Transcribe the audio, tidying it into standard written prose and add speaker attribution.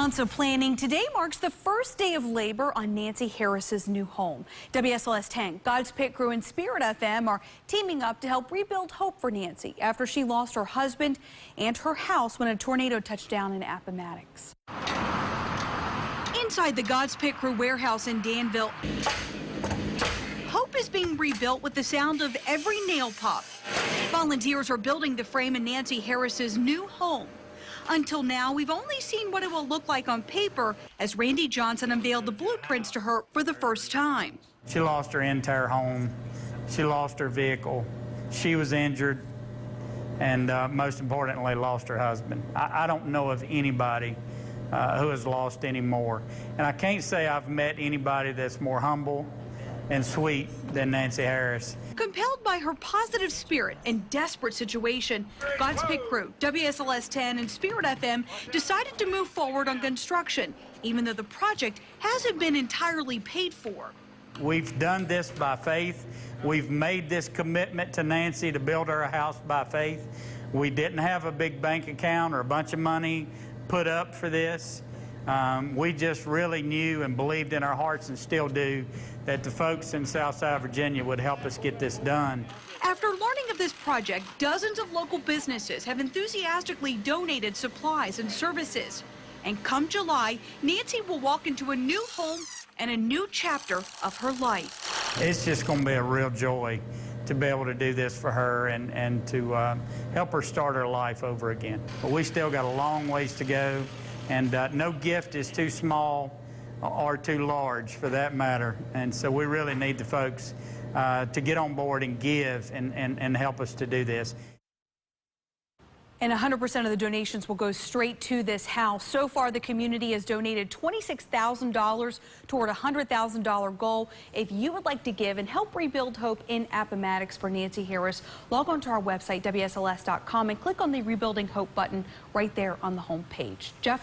Speaker 1: Months of planning, today marks the first day of labor on Nancy Harris's new home. WSLS 10, God's Pit Crew and Spirit FM are teaming up to help rebuild hope for Nancy after she lost her husband and her house when a tornado touched down in Appomattox. Inside the God's Pit Crew warehouse in Danville, hope is being rebuilt with the sound of every nail pop. Volunteers are building the frame in Nancy Harris's new home. Until now, we've only seen what it will look like on paper as Randy Johnson unveiled the blueprints to her for the first time.
Speaker 2: She lost her entire home. She lost her vehicle. She was injured, and most importantly, lost her husband. I don't know of anybody who has lost any more. And I can't say I've met anybody that's more humble and sweet than Nancy Harris.
Speaker 1: Compelled by her positive spirit and desperate situation, God's Pit Crew, WSLS 10 and Spirit FM decided to move forward on construction, even though the project hasn't been entirely paid for.
Speaker 2: We've done this by faith. We've made this commitment to Nancy to build her a house by faith. We didn't have a big bank account or a bunch of money put up for this. We just really knew and believed in our hearts, and still do, that the folks in Southside Virginia would help us get this done.
Speaker 1: After learning of this project, dozens of local businesses have enthusiastically donated supplies and services. And come July, Nancy will walk into a new home and a new chapter of her life.
Speaker 2: It's just going to be a real joy to be able to do this for her and to help her start her life over again. But we still got a long ways to go. And no gift is too small or too large, for that matter. And so we really need the folks to get on board and give and help us to do this.
Speaker 1: And 100% of the donations will go straight to this house. So far, the community has donated $26,000 toward a $100,000 goal. If you would like to give and help rebuild hope in Appomattox for Nancy Harris, log on to our website, WSLS.com, and click on the Rebuilding Hope button right there on the home page. Jeff?